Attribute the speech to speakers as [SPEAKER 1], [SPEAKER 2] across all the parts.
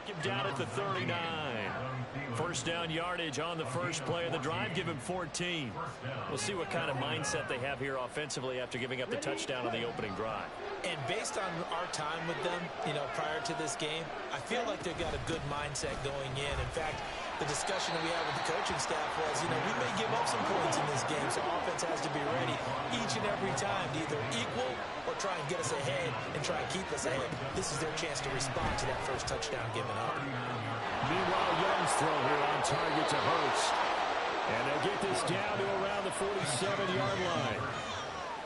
[SPEAKER 1] him down at the 39. First down yardage on the first play of the drive. Give him 14. We'll see what kind of mindset they have here offensively after giving up the touchdown on the opening drive.
[SPEAKER 2] And based on our time with them, prior to this game, I feel like they've got a good mindset going in. In fact, the discussion that we had with the coaching staff was, we may give up some points in this game, so offense has to be ready each and every time to either equal or try and get us ahead and try and keep us ahead. This is their chance to respond to that first touchdown given up.
[SPEAKER 1] Meanwhile, Young's throw here on target to Hurts. And they'll get this down to around the 47-yard line.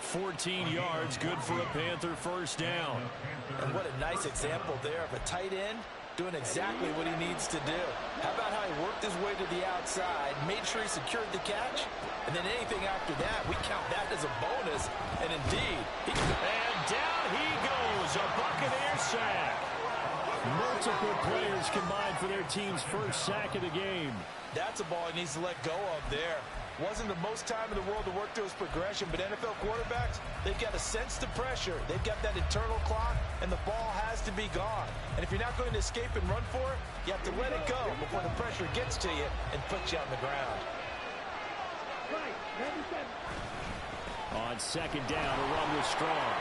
[SPEAKER 1] 14 yards, good for a Panther first down.
[SPEAKER 2] And what a nice example there of a tight end doing exactly what he needs to do. How about how he worked his way to the outside, made sure he secured the catch, and then anything after that, we count that as a bonus. And indeed,
[SPEAKER 1] and down he goes, a Buccaneer sack. Multiple players combined for their team's first sack of the game.
[SPEAKER 2] That's a ball he needs to let go of there. Wasn't the most time in the world to work through his progression, but NFL quarterbacks, they've got to sense the pressure. They've got that internal clock, and the ball has to be gone. And if you're not going to escape and run for it, you have to let it go before the pressure gets to you and puts you on the ground.
[SPEAKER 1] On second down, a run was strong.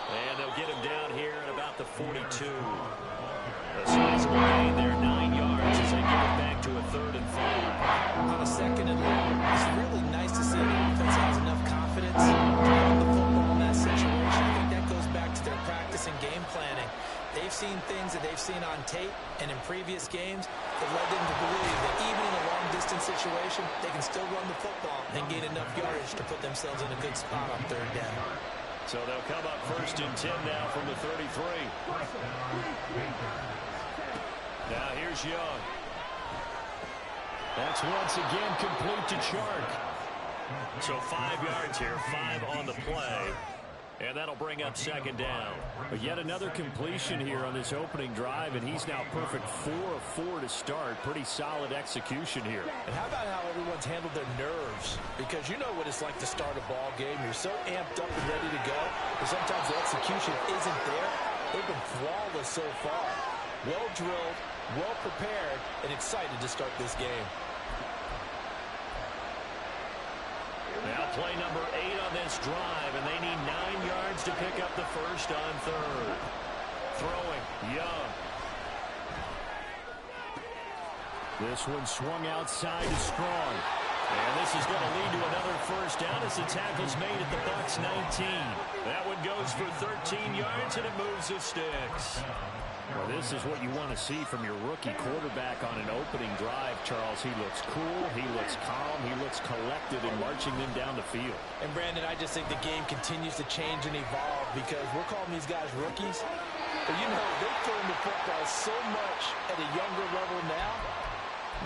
[SPEAKER 1] And they'll get him down here at about the 42. A sizable gain there, 9 yards as they get it back to a 3rd and 5.
[SPEAKER 2] On a second and long, it's really nice to see the offense has enough confidence to run the football in that situation. I think that goes back to their practice and game planning. They've seen things that they've seen on tape and in previous games that led them to believe that even in a long-distance situation, they can still run the football and gain enough yardage to put themselves in a good spot on 3rd down.
[SPEAKER 1] So they'll come up 1st and 10 now from the 33. Now here's Young. That's once again complete to Chark. So 5 yards here, 5 on the play. And that'll bring up 2nd down. But yet another completion here on this opening drive, and he's now perfect 4 of 4 to start. Pretty solid execution here.
[SPEAKER 2] And how about how everyone's handled their nerves? Because you know what it's like to start a ball game. You're so amped up and ready to go, but sometimes the execution isn't there. They've been flawless so far. Well drilled, well prepared, and excited to start this game.
[SPEAKER 1] Now play number 8 on this drive, and they need 9 yards to pick up the first on 3rd. Throwing, Young. This one swung outside to Strong. And this is going to lead to another first down as the tackle's made at the Bucs 19. That one goes for 13 yards, and it moves the sticks. Well, this is what you want to see from your rookie quarterback on an opening drive, Charles. He looks cool, he looks calm, he looks collected in marching them down the field.
[SPEAKER 2] And, Brandon, I just think the game continues to change and evolve because we're calling these guys rookies. But, they're throwing the football so much at a younger level now,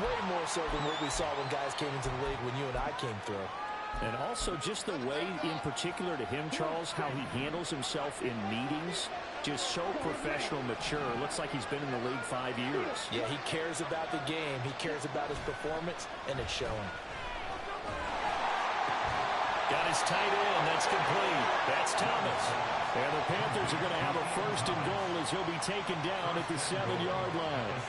[SPEAKER 2] way more so than what we saw when guys came into the league when you and I came through.
[SPEAKER 1] And also just the way, in particular to him, Charles, how he handles himself in meetings. Just so professional, mature. Looks like he's been in the league 5 years.
[SPEAKER 2] Yeah, he cares about the game. He cares about his performance, and it's showing.
[SPEAKER 1] Got his tight end. That's complete. That's Thomas. And the Panthers are going to have a 1st and goal as he'll be taken down at the 7-yard line.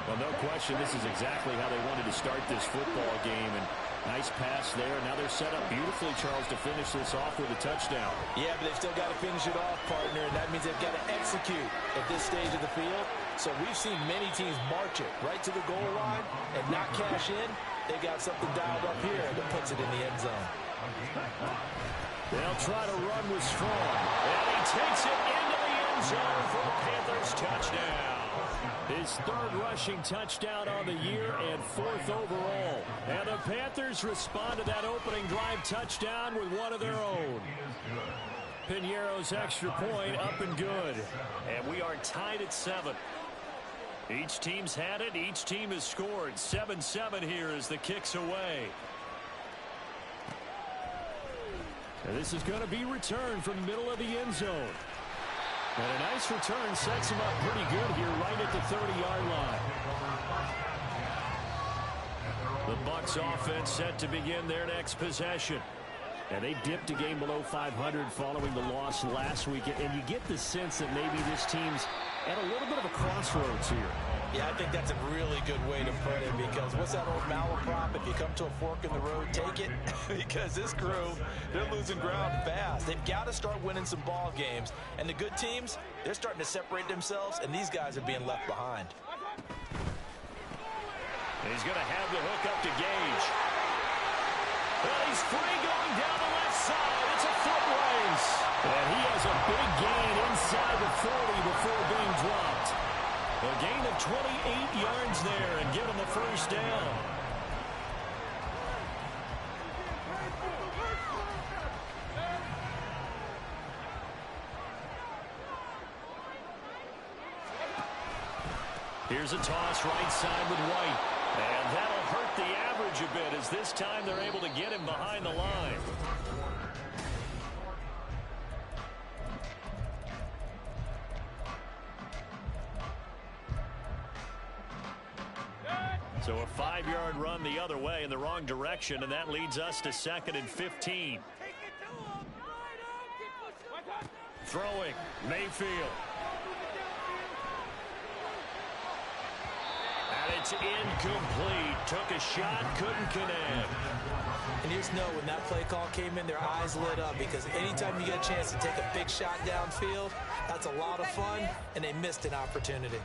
[SPEAKER 1] Well, no question, this is exactly how they wanted to start this football game. And nice pass there. Now they're set up beautifully, Charles, to finish this off with a touchdown.
[SPEAKER 2] Yeah, but they've still got to finish it off, partner, and that means they've got to execute at this stage of the field. So we've seen many teams march it right to the goal line and not cash in. They've got something dialed up here that puts it in the end zone.
[SPEAKER 1] They'll try to run with Strong. And he takes it into the end zone for a Panthers touchdown. His 3rd rushing touchdown on the year and 4th overall. And the Panthers respond to that opening drive touchdown with one of their own. Piñeiro's extra point up and good. And we are tied at 7. Each team's had it. Each team has scored. 7-7 here as the kick's away. And this is going to be returned from the middle of the end zone. And a nice return sets him up pretty good here right at the 30-yard line. The Bucs offense set to begin their next possession. And they dipped a game below 500 following the loss last week. And you get the sense that maybe this team's at a little bit of a crossroads here.
[SPEAKER 2] Yeah, I think that's a really good way to put it, because what's that old malaprop? If you come to a fork in the road, take it. Because this crew, they're losing ground fast. They've got to start winning some ball games. And the good teams, they're starting to separate themselves, and these guys are being left behind.
[SPEAKER 1] And he's going to have the hook up to Gage. Well, he's free going down the left side. It's a foot race. And he has a big gain inside the 40 before being dropped. A gain of 28 yards there and give him the first down. Here's a toss right side with White. And that'll hurt the average a bit, as this time they're able to get him behind the line. So a 5-yard run the other way in the wrong direction, and that leads us to 2nd and 15. Throwing, Mayfield. And it's incomplete. Took a shot, couldn't connect.
[SPEAKER 2] And you just know when that play call came in, their eyes lit up, because anytime you get a chance to take a big shot downfield, that's a lot of fun, and they missed an opportunity.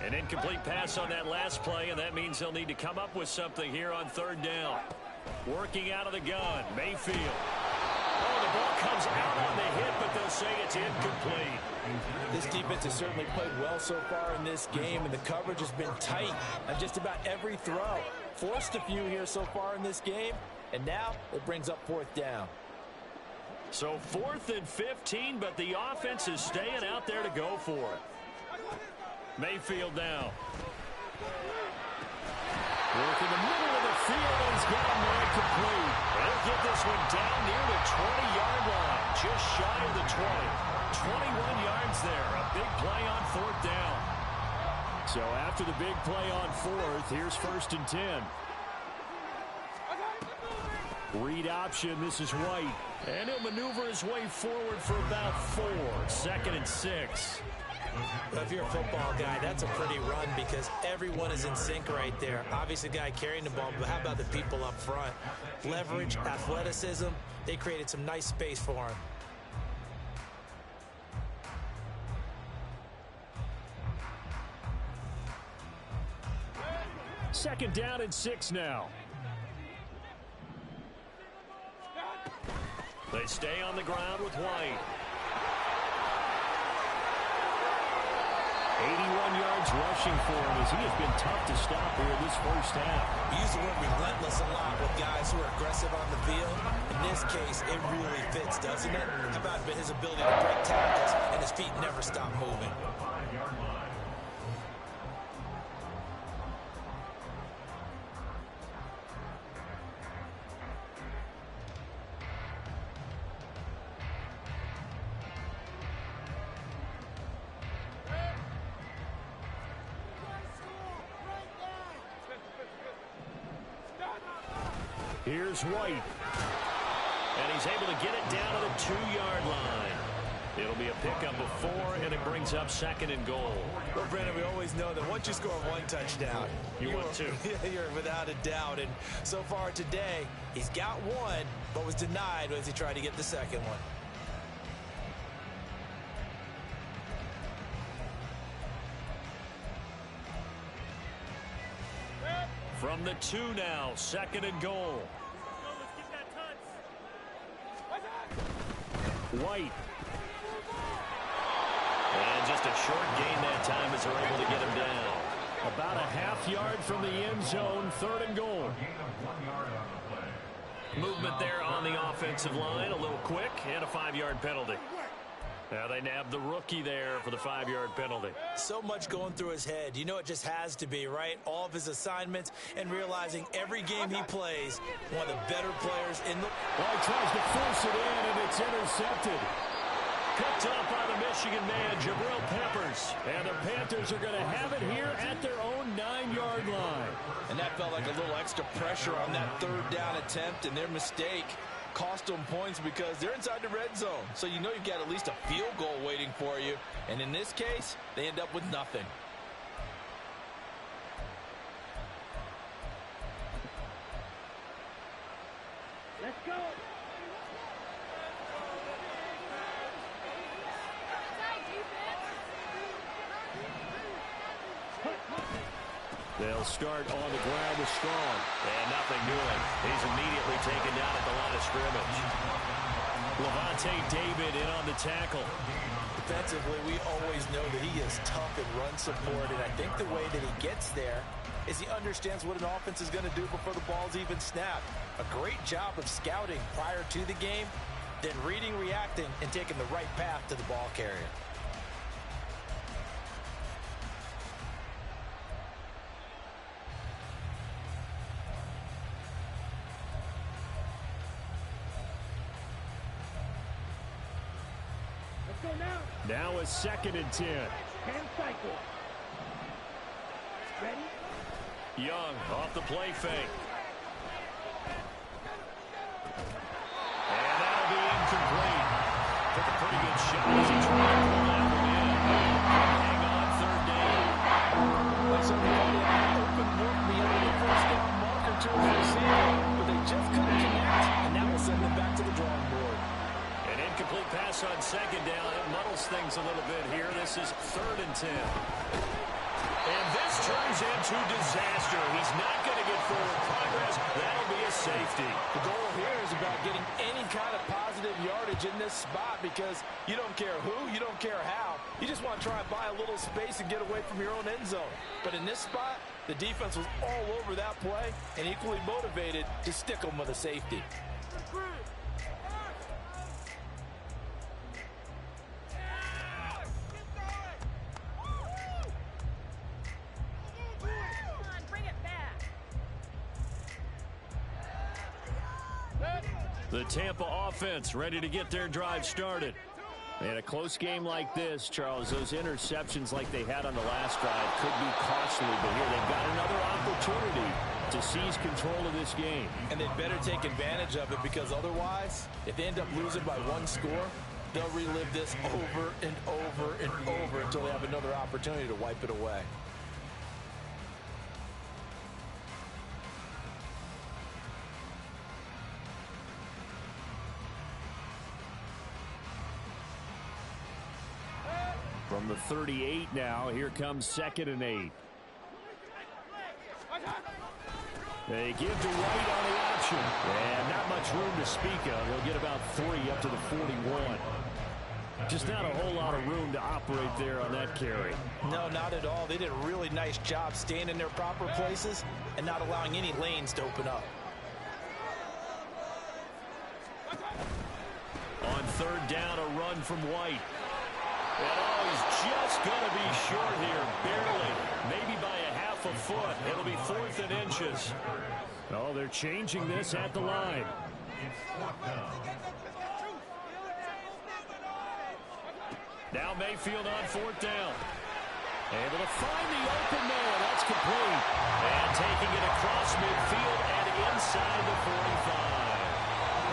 [SPEAKER 1] An incomplete pass on that last play, and that means they'll need to come up with something here on 3rd down. Working out of the gun, Mayfield. Oh, the ball comes out on the hit, but they'll say it's incomplete.
[SPEAKER 2] This defense has certainly played well so far in this game, and the coverage has been tight on just about every throw. Forced a few here so far in this game, and now it brings up 4th down.
[SPEAKER 1] So 4th and 15, but the offense is staying out there to go for it. Mayfield now. Working the middle of the field, and he's got him there complete. They'll get this one down near the 20-yard line, just shy of the 20. 21 yards there, a big play on 4th down. So after the big play on 4th, here's 1st and 10. Read option, this is White. And he'll maneuver his way forward for about 4. 2nd and 6.
[SPEAKER 2] Well, if you're a football guy, that's a pretty run, because everyone is in sync right there. Obviously, the guy carrying the ball, but how about the people up front? Leverage, athleticism, they created some nice space for him.
[SPEAKER 1] Second down and 6 now. They stay on the ground with White. 81 yards rushing for him, as he has been tough to stop here this first half.
[SPEAKER 2] We use the word relentless a lot with guys who are aggressive on the field. In this case, it really fits, doesn't it? How about his ability to break tackles, and his feet never stop moving?
[SPEAKER 1] Here's White. And he's able to get it down to the 2-yard line. It'll be a pickup of 4, and it brings up 2nd and goal.
[SPEAKER 2] Well, Brandon, we always know that once you score 1 touchdown,
[SPEAKER 1] you want 2.
[SPEAKER 2] You're without a doubt. And so far today, he's got 1, but was denied as he tried to get the 2nd one.
[SPEAKER 1] From the 2 now, 2nd and goal. White. And just a short gain that time as they're able to get him down. About a half-yard from the end zone, 3rd and goal. Movement there on the offensive line, a little quick, and a 5-yard penalty. Now they nabbed the rookie there for the 5-yard penalty.
[SPEAKER 2] So much going through his head. You know it just has to be, right? All of his assignments, and realizing every game he plays, one of the better players in the...
[SPEAKER 1] Well, he tries to force it in, and it's intercepted. Picked up by the Michigan man, Jabril Peppers. And the Panthers are going to have it here at their own 9-yard line.
[SPEAKER 2] And that felt like a little extra pressure on that third down attempt, and their mistake cost them points because they're inside the red zone. So you know you've got at least a field goal waiting for you. And in this case, they end up with nothing.
[SPEAKER 3] Let's go.
[SPEAKER 1] They'll start on the ground with Strong. And nothing doing. He's immediately taken down at the line of scrimmage. Levante David in on the tackle.
[SPEAKER 2] Defensively, we always know that he is tough in run support, and I think the way that he gets there is he understands what an offense is going to do before the ball's even snapped. A great job of scouting prior to the game, then reading, reacting, and taking the right path to the ball carrier.
[SPEAKER 1] Now a 2nd and 10.
[SPEAKER 3] 10 cycle. Ready?
[SPEAKER 1] Young off the play fake. And that'll be incomplete. Took a pretty good shot as he tried to pull that one in. Hang on 3rd down.
[SPEAKER 2] Like somebody open look beyond the first down marker to his receiver, but they just couldn't connect, and that will send them back to the drawing board.
[SPEAKER 1] An incomplete pass on 2nd down. It muddles things a little bit here. This is 3rd and 10. And this turns into disaster. He's not going to get forward progress. That'll be a safety.
[SPEAKER 2] The goal here is about getting any kind of positive yardage in this spot because you don't care who, you don't care how. You just want to try and buy a little space and get away from your own end zone. But in this spot, the defense was all over that play and equally motivated to stick them with a safety.
[SPEAKER 1] The Tampa offense ready to get their drive started. And a close game like this, Charles, those interceptions like they had on the last drive could be costly. But here they've got another opportunity to seize control of this game.
[SPEAKER 2] And they'd better take advantage of it because otherwise, if they end up losing by 1 score, they'll relive this over and over and over until they have another opportunity to wipe it away.
[SPEAKER 1] From the 38 now, here comes 2nd and 8. They give to White on the option. And not much room to speak of. He'll get about 3 up to the 41. Just not a whole lot of room to operate there on that carry.
[SPEAKER 2] No, not at all. They did a really nice job staying in their proper places and not allowing any lanes to open up.
[SPEAKER 1] On 3rd down, a run from White. And he's just going to be short here, barely, maybe by a half a foot. It'll be 4th and inches. Oh, they're changing this at the line. Now Mayfield on 4th down. Able to find the open man. That's complete. And taking it across midfield and inside the 45.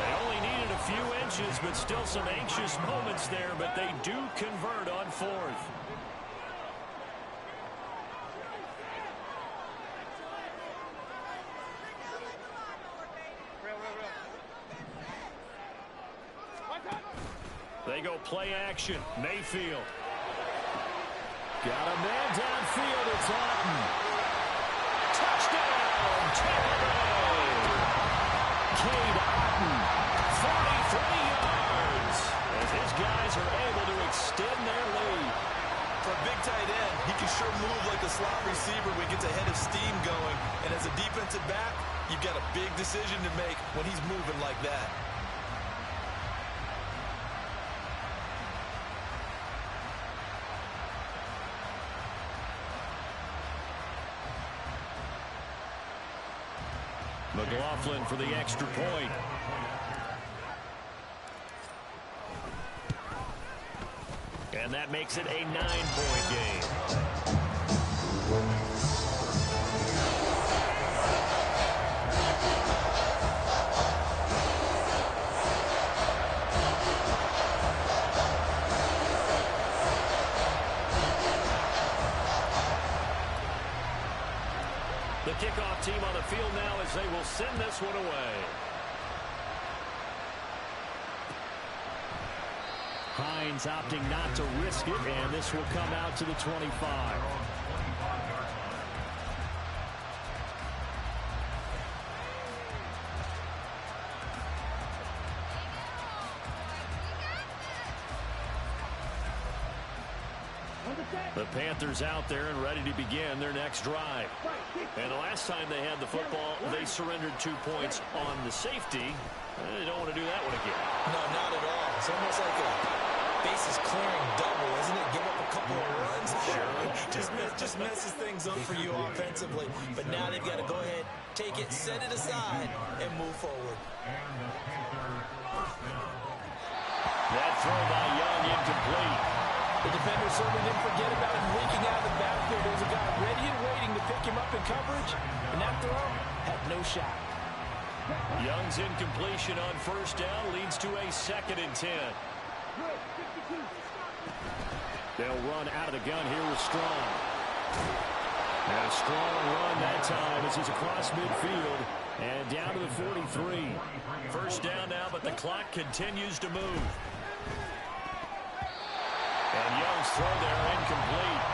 [SPEAKER 1] They only needed a few inches, but still some anxious moments there, but they do convert on 4th. They go play action. Mayfield. Got a man downfield. It's Otten. Touchdown, Tampa Bay. Cade Otten, 43 yards. As his guys are able to extend their lead.
[SPEAKER 2] For a big tight end, he can sure move like a slot receiver when he gets a head of steam going. And as a defensive back, you've got a big decision to make when he's moving like that.
[SPEAKER 1] McLaughlin for the extra point. And that makes it a 9-point game. The kickoff team on the field now as they will send this one away. Hines opting not to risk it, and this will come out to the 25. The Panthers out there and ready to begin their next drive. And the last time they had the football, they surrendered 2 points on the safety. They don't want to do that one again.
[SPEAKER 2] No, not at all. It's almost like a bases clearing double, isn't it? Give up a couple of runs. Sure. Just messes things up for you offensively. But now they've got to go ahead, take it, set it aside, and move forward.
[SPEAKER 1] That throw by Young incomplete.
[SPEAKER 2] The defender certainly didn't forget about him leaking out of the backfield. There's a guy ready and waiting to pick him up in coverage, and that throw had no shot.
[SPEAKER 1] Young's incompletion on first down leads to a 2nd and 10. They'll run out of the gun here with Strong. And a strong run that time as he's across midfield and down to the 43. First down now, but the clock continues to move. And Young's throw there incomplete.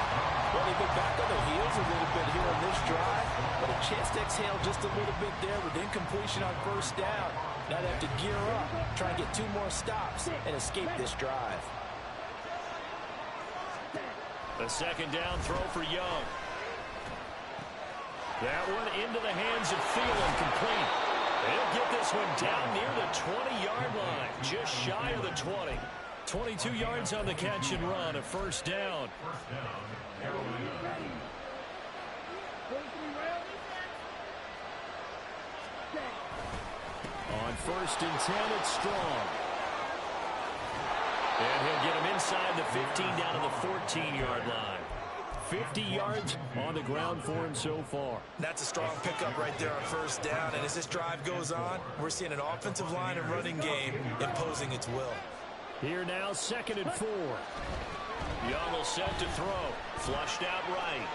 [SPEAKER 2] Well, they've been back on their heels a little bit here on this drive, but a chance to exhale just a little bit there with incompletion on first down. Now they have to gear up, try and get 2 more stops and escape this drive.
[SPEAKER 1] The 2nd down throw for Young. That one into the hands of Thielen, complete. They'll get this one down near the 20-yard line, just shy of the 20. 22 yards on the catch and run, a first down. On 1st and 10, it's Strong. And he'll get him inside the 15 down to the 14-yard line. 50 yards on the ground for him so far.
[SPEAKER 2] That's a strong pickup right there on first down. And as this drive goes on, we're seeing an offensive line and running game imposing its will.
[SPEAKER 1] Here now, 2nd and 4. Young will set to throw. Flushed out right.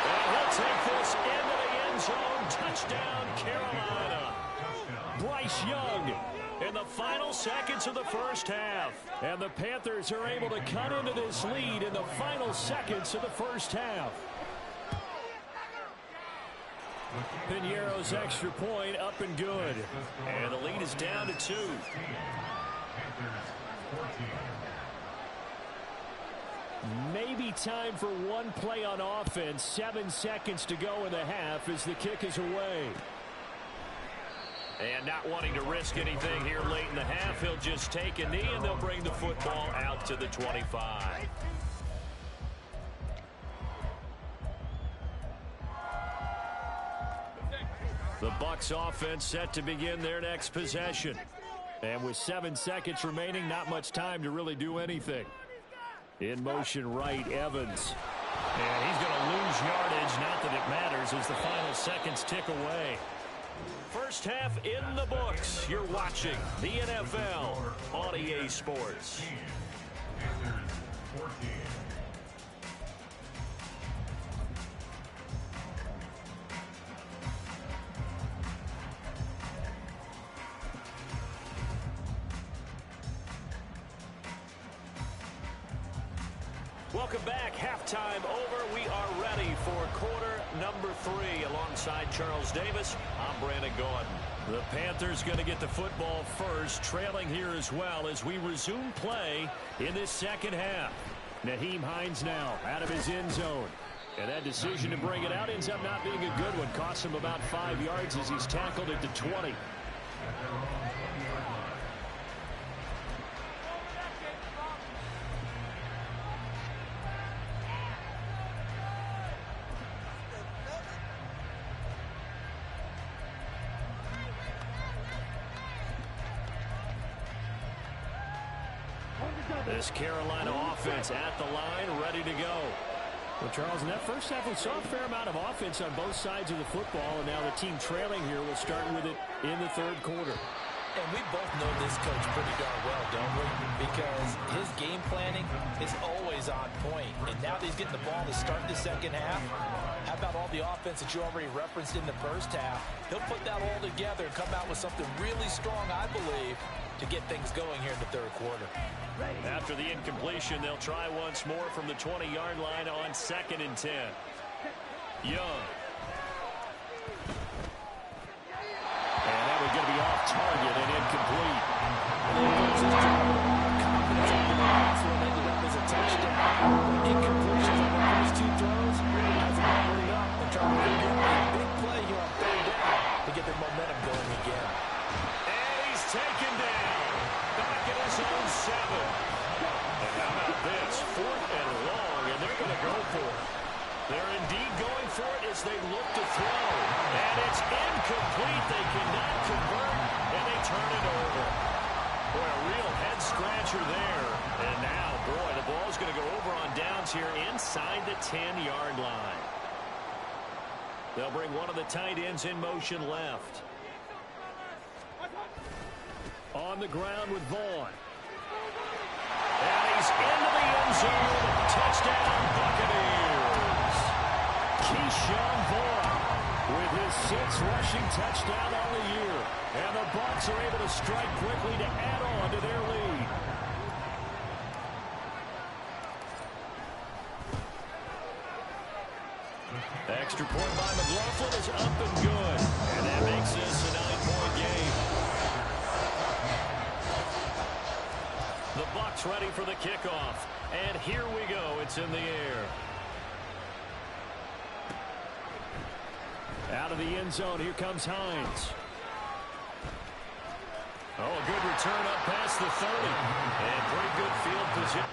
[SPEAKER 1] And he'll take this into the end zone. Touchdown, Carolina. Bryce Young in the final seconds of the first half. And the Panthers are able to cut into this lead in the final seconds of the first half. Piñeiro's extra point up and good. And the lead is down to 2. Maybe time for one play on offense. 7 seconds to go in the half as the kick is away. And not wanting to risk anything here late in the half, he'll just take a knee and they'll bring the football out to the 25. The Bucs offense set to begin their next possession. And with 7 seconds remaining, not much time to really do anything. In motion right, Evans. And he's going to lose yardage, not that it matters, as the final seconds tick away. First half in the books. You're watching the NFL on EA Sports. Welcome back. Halftime over. We are ready for quarter number 3. Alongside Charles Davis, I'm Brandon Gordon. The Panthers going to get the football first, trailing here as well as we resume play in this second half. Nyheim Hines now out of his end zone. And that decision to bring it out ends up not being a good one. Costs him about 5 yards as he's tackled at the 20. This Carolina offense at the line, ready to go. Well, Charles, in that first half, we saw a fair amount of offense on both sides of the football, and now the team trailing here will start with it in the third quarter.
[SPEAKER 2] And we both know this coach pretty darn well, don't we? Because his game planning is always on point. And now that he's getting the ball to start the second half, how about all the offense that you already referenced in the first half? He'll put that all together and come out with something really strong, I believe, to get things going here in the third quarter.
[SPEAKER 1] After the incompletion, they'll try once more from the 20-yard line on 2nd and 10. Young. And that was going to be off target and incomplete.
[SPEAKER 2] And he puts his drive with a lot of confidence into the last one, ended up as a touchdown. Incompletions on the first two throws has them hurry up and try to get a big play here on third down to get their momentum going again.
[SPEAKER 1] And he's taken down. Back at his own 7. And how about this? 4th and long, and they're going to go for it. They're indeed going for it as they look to throw. And it's incomplete. They cannot convert, and they turn it over. Boy, a real head-scratcher there. And now, boy, the ball's going to go over on downs here inside the 10-yard line. They'll bring one of the tight ends in motion left. On the ground with Vaughn. And he's into the end zone. Touchdown, Buccaneers. Keyshawn Vaughn with his 6th rushing touchdown on the year. And the Bucs are able to strike quickly to add on to their lead. Extra point by McLaughlin is up and good. And that makes this a 9-point game. The Bucs ready for the kickoff. And here we go. It's in the air. Out of the end zone, here comes Hines. Oh, a good return up past the 30. And pretty good field position.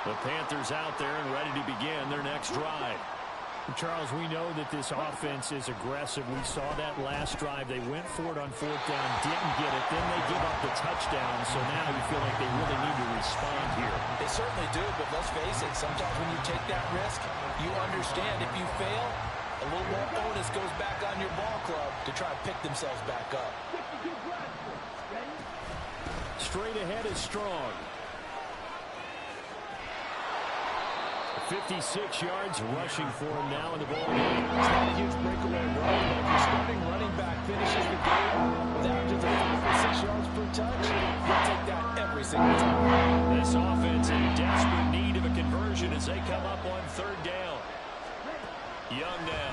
[SPEAKER 1] The Panthers out there and ready to begin their next drive.
[SPEAKER 4] Charles, we know that this offense is aggressive. We saw that last drive. They went for it on 4th down, didn't get it. Then they give up the touchdown. So now you feel like they really need to respond here.
[SPEAKER 2] They certainly do, but let's face it. Sometimes when you take that risk, you understand if you fail, a little more onus goes back on your ball club to try and pick themselves back up.
[SPEAKER 4] Straight ahead is Strong. 56 yards rushing for him now in the ball game.
[SPEAKER 2] It's not a huge breakaway run, but if your starting running back finishes the game with averages of 5 or 6 yards per touch, you'll take that every single time.
[SPEAKER 1] This offense in desperate need of a conversion as they come up on 3rd down. Young now.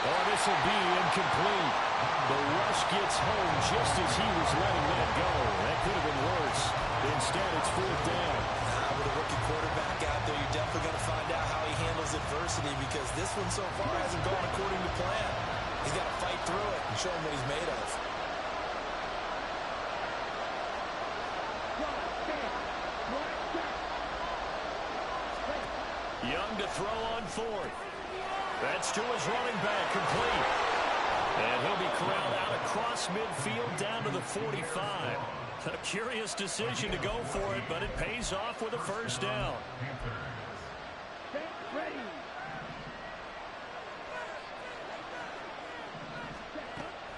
[SPEAKER 1] Oh, this will be incomplete. The rush gets home just as he was letting that go. That could have been worse. Instead, it's 4th down.
[SPEAKER 2] With a rookie quarterback out there, you're definitely going to find out how he handles adversity because this one so far hasn't gone according to plan. He's got to fight through it and show him what he's made of.
[SPEAKER 1] Young to throw on 4th. That's to his running back, complete. And he'll be corralled out across midfield down to the 45. A curious decision to go for it, but it pays off with a 1st down.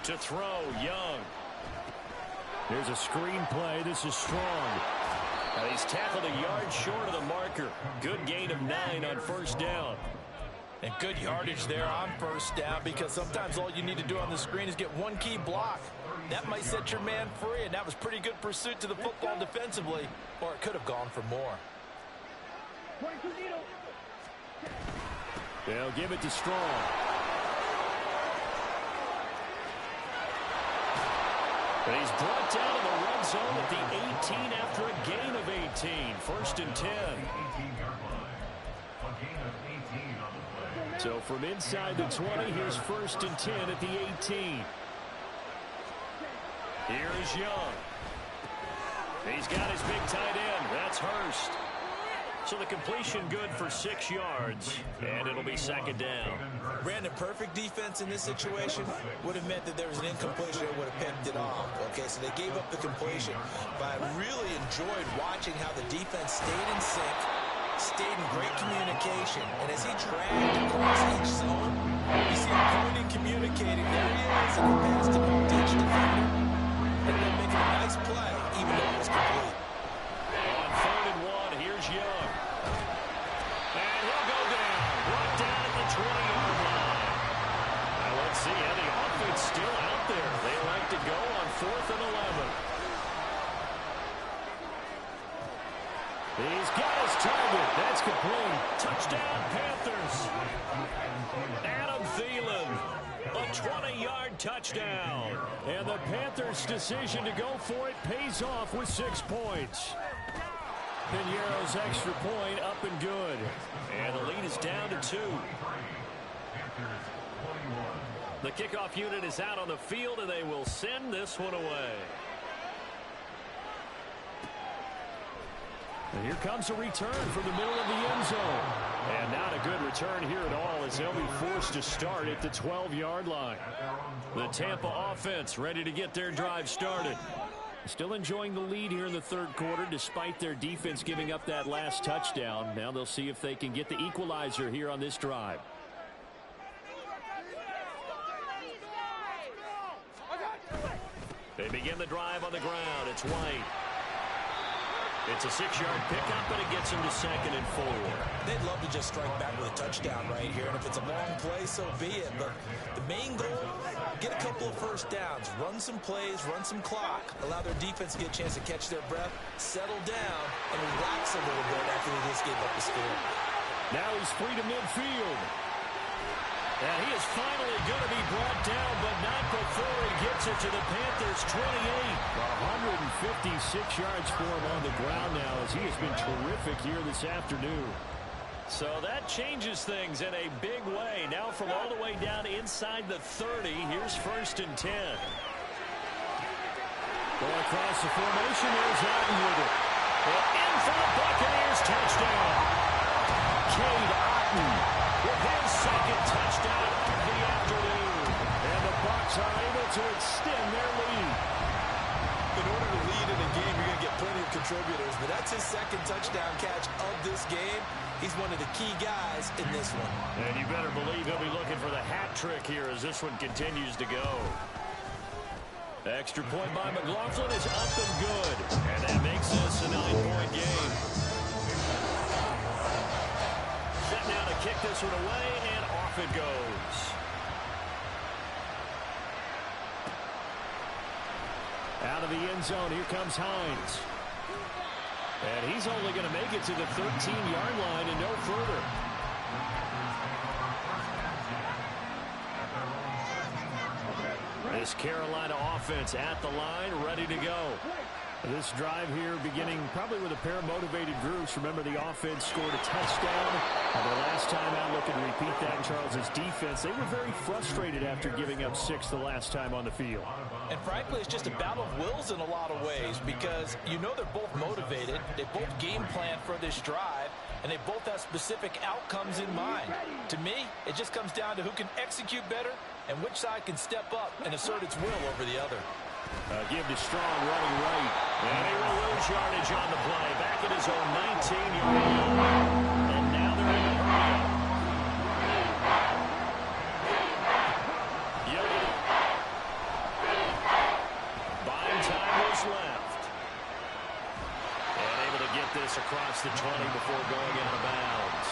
[SPEAKER 1] To throw, Young.
[SPEAKER 4] There's a screen play. This is Strong.
[SPEAKER 1] Now he's tackled a yard short of the marker. Good gain of 9 on first down.
[SPEAKER 2] And good yardage there on first down, because sometimes all you need to do on the screen is get one key block. That might set your man free, and that was pretty good pursuit to the football defensively, or it could have gone for more.
[SPEAKER 1] They'll give it to Strong. But he's brought down in the red zone at the 18 after a gain of 18. First and 10. So from inside the 20, here's first and 10 at the 18. Here's Young. He's got his big tight end. That's Hurst. So the completion good for 6 yards, and it'll be second down.
[SPEAKER 2] Brandon, perfect defense in this situation would have meant that there was an incompletion that would have picked it off. Okay, so they gave up the completion. But I really enjoyed watching how the defense stayed in sync, stayed in great communication, and as he dragged across each zone, you see him pointing, communicating. There he is, and he passed him off to each defender. And then making a nice play, even though it was complete.
[SPEAKER 1] On 3rd and 1, here's Young. And he'll go down. Brought down at the 20-yard line. Now let's see how the offense still out there. They like to go on 4th and 11. He's got his target. That's complete. Touchdown, Panthers. Adam Thielen. A 20-yard touchdown. And the Panthers' decision to go for it pays off with 6 points. Piñeiro's extra point up and good. And the lead is down to 2. The kickoff unit is out on the field, and they will send this one away. And here comes a return from the middle of the end zone. And not a good return here at all, as they'll be forced to start at the 12-yard line. The Tampa offense ready to get their drive started. Still enjoying the lead here in the 3rd quarter, despite their defense giving up that last touchdown. Now they'll see if they can get the equalizer here on this drive. They begin the drive on the ground. It's White. It's a 6-yard pickup, and it gets him to 2nd and 4.
[SPEAKER 2] They'd love to just strike back with a touchdown right here, and if it's a long play, so be it. But the main goal, get a couple of first downs, run some plays, run some clock, allow their defense to get a chance to catch their breath, settle down, and relax a little bit after they just gave up the score.
[SPEAKER 1] Now he's free to midfield. And he is finally going to be brought down, but not before he gets it to the Panthers' 28. 156 yards for him on the ground now, as he has been terrific here this afternoon. So that changes things in a big way. Now from all the way down inside the 30, here's first and 10. Going across the formation, there's Otten with it. And in for the Buccaneers, touchdown. Cade Otten with his 2nd touchdown of the afternoon. And the Bucs are able to extend their lead.
[SPEAKER 2] In order to lead in a game, you're going to get plenty of contributors, but that's his 2nd touchdown catch of this game. He's one of the key guys in this one.
[SPEAKER 1] And you better believe he'll be looking for the hat trick here as this one continues to go. Extra point by McLaughlin is up and good. And that makes this a 9-point game. Set now to kick this one away, and off it goes. Out of the end zone, here comes Hines. And he's only going to make it to the 13-yard line and no further. This Carolina offense at the line, ready to go. This drive here beginning probably with a pair of motivated groups. Remember, the offense scored a touchdown. The last time out, looking to repeat that in Charles's defense. They were very frustrated after giving up 6 the last time on the field.
[SPEAKER 2] And frankly, it's just a battle of wills in a lot of ways, because you know they're both motivated. They both game plan for this drive, and they both have specific outcomes in mind. To me, it just comes down to who can execute better and which side can step up and assert its will over the other.
[SPEAKER 1] Give to Strong running right. And he will lose yardage on the play. Back at his own 19-yard line. And now they're in a hurry. Young. Buying time was left. And able to this across the 20 before going out of bounds.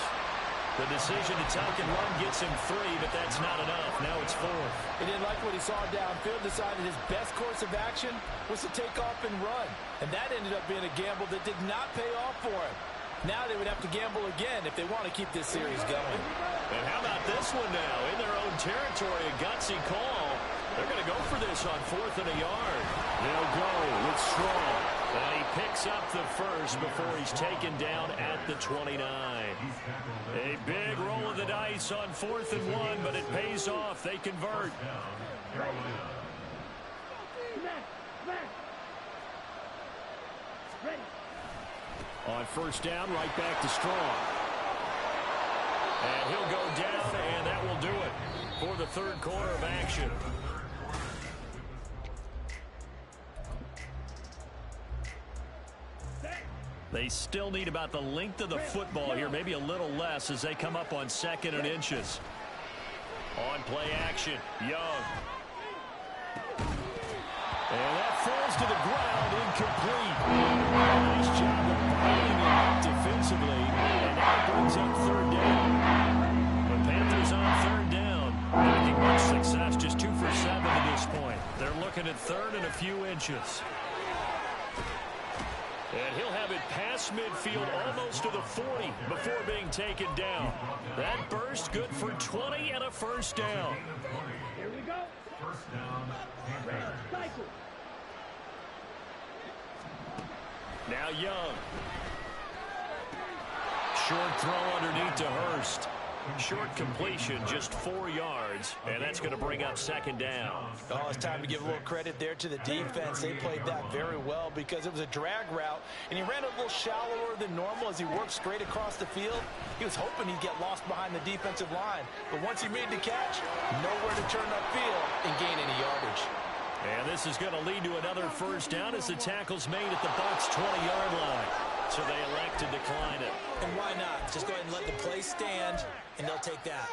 [SPEAKER 1] The decision to tuck and run gets him 3, but that's not enough. Now it's 4th.
[SPEAKER 2] He didn't like what he saw downfield, decided his best course of action was to take off and run. And that ended up being a gamble that did not pay off for him. Now they would have to gamble again if they want to keep this series going.
[SPEAKER 1] And how about this one now? In their own territory, a gutsy call. They're going to go for this on 4th and a yard. They'll go with Strong. And he picks up the first before he's taken down at the 29. A big roll of the dice on 4th and 1, but it pays off. They convert. On 1st down, right back to Strong. And he'll go down, and that will do it for the 3rd quarter of action. They still need about the length of the football here, maybe a little less as they come up on 2nd and inches. On play action, Young. And that falls to the ground, incomplete. Nice job of fighting it up defensively, and now brings up 3rd down. The Panthers on 3rd down. Making much success, just 2 for 7 at this point. They're looking at 3rd and a few inches. And he'll have it past midfield almost to the 40 before being taken down. That burst good for 20 and a 1st down.
[SPEAKER 3] Here we go. 1st down. Red cycle.
[SPEAKER 1] Now Young. Short throw underneath to Hurst. Short completion, just 4 yards, and that's going to bring up 2nd down.
[SPEAKER 2] Oh, it's time to give a little credit there to the defense. They played that very well because it was a drag route, and he ran a little shallower than normal as he worked straight across the field. He was hoping he'd get lost behind the defensive line, but once he made the catch, nowhere to turn upfield and gain any yardage.
[SPEAKER 1] And this is going to lead to another 1st down as the tackle's made at the Bucs' 20-yard line. So they elect to decline it.
[SPEAKER 2] And why not? Just go ahead and let the play stand, and they'll take that.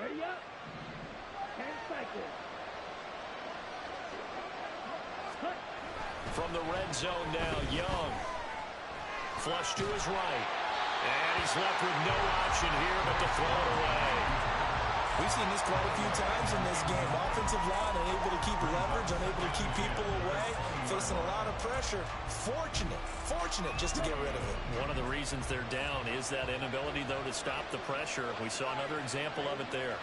[SPEAKER 3] Ready up. 10 cycles.
[SPEAKER 1] From the red zone now, Young. Flush to his right. And he's left with no option here but to throw it away.
[SPEAKER 2] We've seen this quite a few times in this game. Offensive line unable to keep leverage, unable to keep people away, facing a lot of pressure. Fortunate just to get rid of it.
[SPEAKER 1] One of the reasons they're down is that inability, though, to stop the pressure. We saw another example of it there.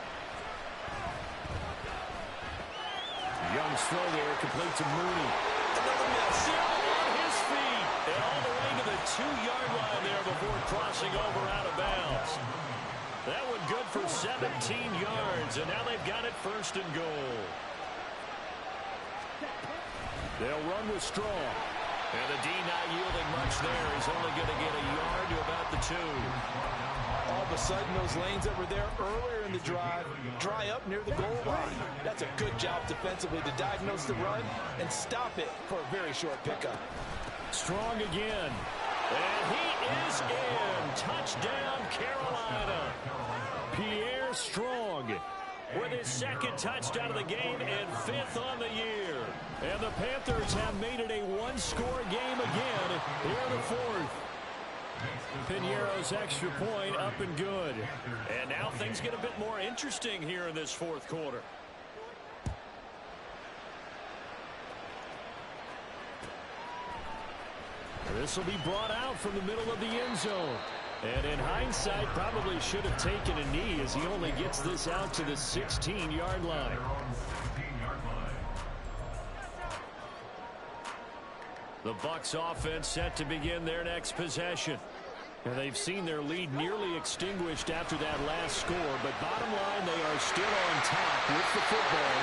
[SPEAKER 1] Young's throw there, complete to Mooney.
[SPEAKER 2] Another miss.
[SPEAKER 1] On his feet. And all the way to the 2-yard line there before crossing over out of bounds. That one good for 17 yards, and now they've got it 1st and goal. They'll run with Strong. And the D not yielding much there. He's only going to get a yard to about the 2.
[SPEAKER 2] All of a sudden, those lanes that were there earlier in the drive dry up near the goal line. That's a good job defensively to diagnose the run and stop it for a very short pickup.
[SPEAKER 1] Strong again. And he is in. Touchdown, Carolina. Pierre Strong with his 2nd touchdown of the game and 5th on the year. And the Panthers have made it a 1-score game again here in the 4th. Piñeiro's extra point up and good. And now things get a bit more interesting here in this 4th quarter. This will be brought out from the middle of the end zone. And in hindsight, probably should have taken a knee as he only gets this out to the 16-yard line. The Bucs offense set to begin their next possession. And they've seen their lead nearly extinguished after that last score, but bottom line, they are still on top with the football.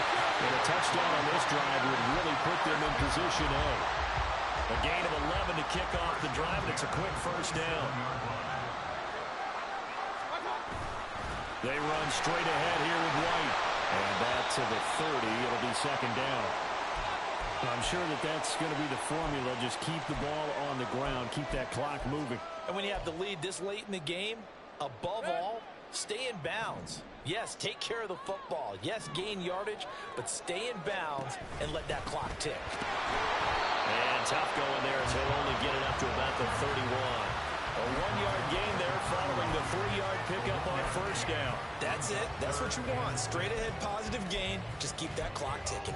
[SPEAKER 1] And a touchdown on this drive would really put them in position A. A gain of 11 to kick off the drive, and it's a quick 1st down. They run straight ahead here with White. And back to the 30, it'll be 2nd down. I'm sure that that's going to be the formula. Just keep the ball on the ground. Keep that clock moving.
[SPEAKER 2] And when you have the lead this late in the game, above all, Stay in bounds. Yes, take care of the football. Yes, gain yardage, but stay in bounds and let that clock tick.
[SPEAKER 1] And tough going there as he'll only get it up to about the 31. A 1-yard gain there following the 3-yard pickup on first down.
[SPEAKER 2] That's it. That's what you want. Straight ahead positive gain. Just keep that clock ticking.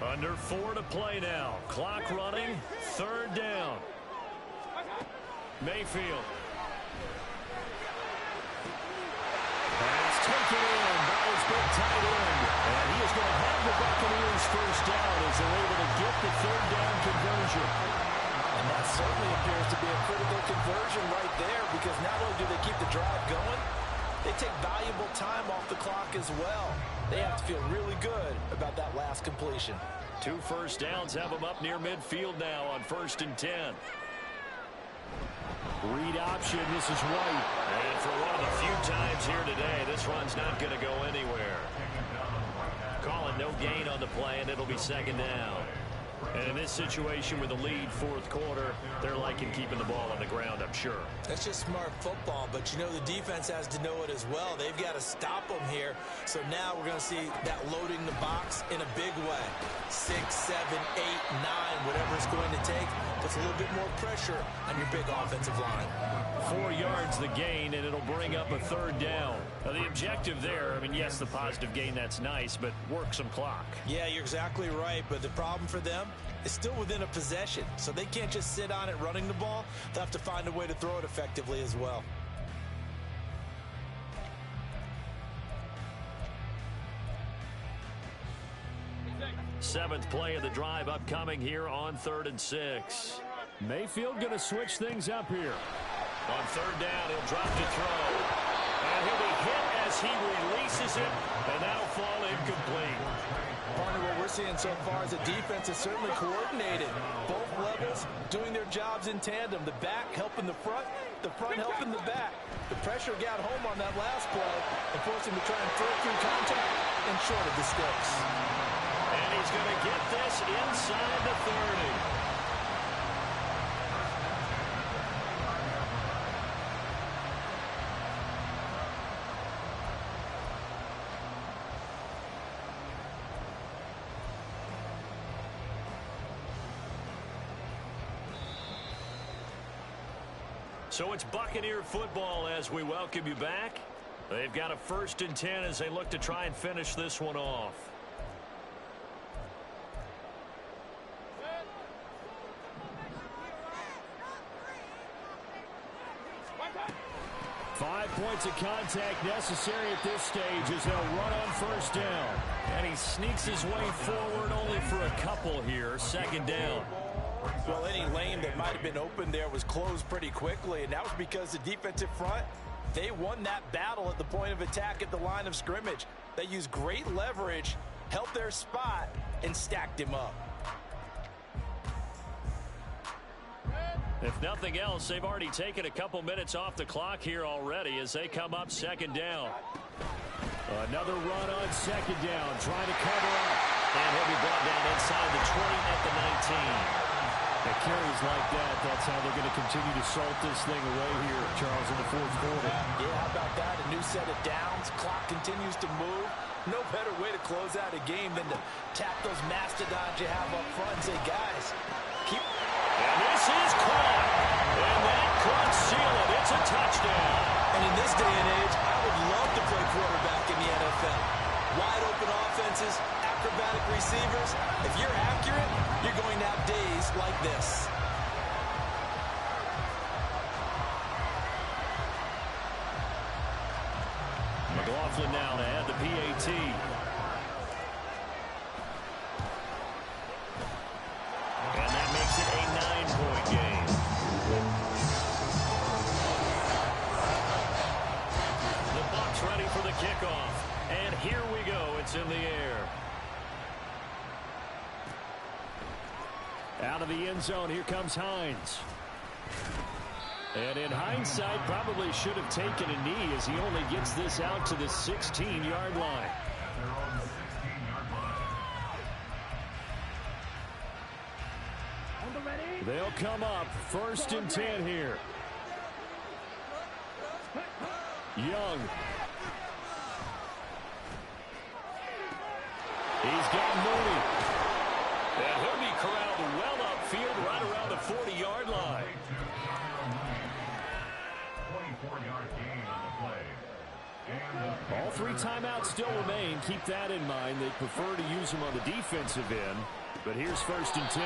[SPEAKER 1] Under 4 to play now. Clock running. 3rd down. Mayfield. Pass taken in by his big tight end. And he is going to have the Buccaneers first down as they're able to get the 3rd down conversion.
[SPEAKER 2] And that certainly appears to be a critical conversion right there, because not only do they keep the drive going, they take valuable time off the clock as well. They have to feel really good about that last completion.
[SPEAKER 1] 2 first downs have them up near midfield now on 1st and 10. Read option. This is White. And for one of the few times here today, this run's not going to go anywhere. Calling no gain on the play, and it'll be 2nd down. And in this situation with the lead 4th quarter, they're liking keeping the ball on the ground, I'm sure.
[SPEAKER 2] That's just smart football, but you know the defense has to know it as well. They've got to stop them here. So now we're going to see that loading the box in a big way. 6, 7, 8, 9, whatever it's going to take. Puts a little bit more pressure on your big offensive line.
[SPEAKER 1] 4 yards the gain, and it'll bring up a 3rd down. Now, the objective there, I mean, yes, the positive gain, that's nice, but work some clock.
[SPEAKER 2] Yeah, you're exactly right, but the problem for them is still within a possession, so they can't just sit on it running the ball. They'll have to find a way to throw it effectively as well.
[SPEAKER 1] Seventh play of the drive upcoming here on 3rd and 6.
[SPEAKER 4] Mayfield going to switch things up here.
[SPEAKER 1] On 3rd down, he'll drop to throw. And he'll be hit as he releases it, and that'll fall incomplete.
[SPEAKER 2] Part of what we're seeing so far is the defense is certainly coordinated. Both levels doing their jobs in tandem. The back helping the front helping the back. The pressure got home on that last play and forced him to try and throw through contact and short of the sticks.
[SPEAKER 1] And he's going to get this inside the 30. So it's Buccaneer football as we welcome you back. They've got a 1st and 10 as they look to try and finish this one off.
[SPEAKER 4] Five points of contact necessary at this stage as they'll run on 1st down.
[SPEAKER 1] And he sneaks his way forward only for a couple here. 2nd down.
[SPEAKER 2] Well, any lane that might have been open there was closed pretty quickly, and that was because the defensive front, they won that battle at the point of attack at the line of scrimmage. They used great leverage, held their spot, and stacked him up.
[SPEAKER 1] If nothing else, they've already taken a couple minutes off the clock here already as they come up 2nd down.
[SPEAKER 4] Another run on 2nd down, trying to cover up.
[SPEAKER 1] And he'll be brought down inside the 20 at the 19.
[SPEAKER 4] At carries like that, that's how they're going to continue to salt this thing away here, Charles, in the 4th quarter.
[SPEAKER 2] Yeah, how about that? A new set of downs. Clock continues to move. No better way to close out a game than to tap those mastodons you have up front and say, guys, keep...
[SPEAKER 1] And this is caught. And that could seal it. It's a touchdown.
[SPEAKER 2] And in this day and age, I would love to play quarterback in the NFL. Wide open offenses, acrobatic receivers. If you're accurate, you're going to have days like this.
[SPEAKER 1] McLaughlin now to add the PAT. And that makes it a 9-point game. The Bucs ready for the kickoff. And here we go. It's in the air.
[SPEAKER 4] Out of the end zone, here comes Hines.
[SPEAKER 1] And in hindsight, probably should have taken a knee as he only gets this out to the 16-yard line.
[SPEAKER 3] They're on the 16-yard line.
[SPEAKER 1] They'll come up 1st and 10 here. Young. He's got Mooney. And he'll be corralled well upfield right around the 40-yard line.
[SPEAKER 3] 24-yard gain on the play.
[SPEAKER 1] All 3 timeouts still remain. Keep that in mind. They prefer to use them on the defensive end. But here's 1st and 10.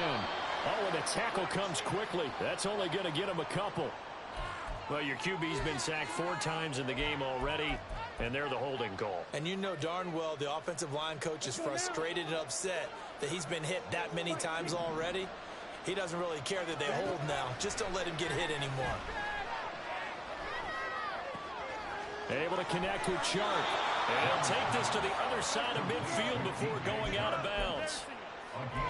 [SPEAKER 1] Oh, and the tackle comes quickly. That's only going to get him a couple. Well, your QB's been sacked 4 times in the game already, and they're the holding goal.
[SPEAKER 2] And you know darn well the offensive line coach is frustrated and upset that he's been hit that many times already. He doesn't really care that they hold now. Just don't let him get hit anymore.
[SPEAKER 1] Able to connect with Chark. And he'll take this to the other side of midfield before going out of bounds.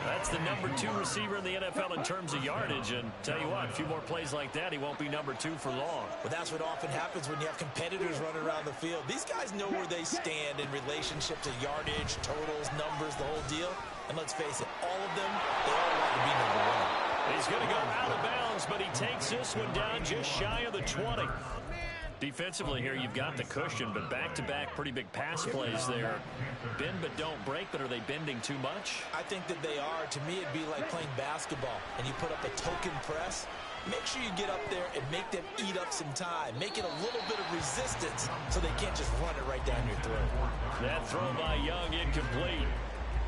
[SPEAKER 1] That's the number 2 receiver in the NFL in terms of yardage. And tell you what, a few more plays like that, he won't be number 2 for long.
[SPEAKER 2] But that's what often happens when you have competitors running around the field. These guys know where they stand in relationship to yardage, totals, numbers, the whole deal. And let's face it, all of them, they all want to be number 1.
[SPEAKER 1] He's going to go out of bounds, but he takes this one down just shy of the 20. Defensively here, you've got the cushion, but back-to-back pretty big pass plays there. Bend but don't break, but are they bending too much?
[SPEAKER 2] I think that they are. To me, it'd be like playing basketball, and you put up a token press. Make sure you get up there and make them eat up some time. Make it a little bit of resistance so they can't just run it right down your throat.
[SPEAKER 1] That throw by Young incomplete.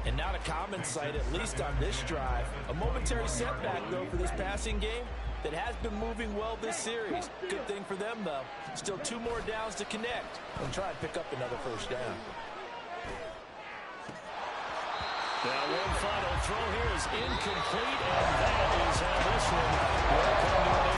[SPEAKER 2] And not a common sight, at least on this drive. A momentary setback, though, for this passing game that has been moving well this series. Good thing for them, though. Still 2 more downs to connect and try and pick up another 1st down.
[SPEAKER 1] Now one final throw here is incomplete, and that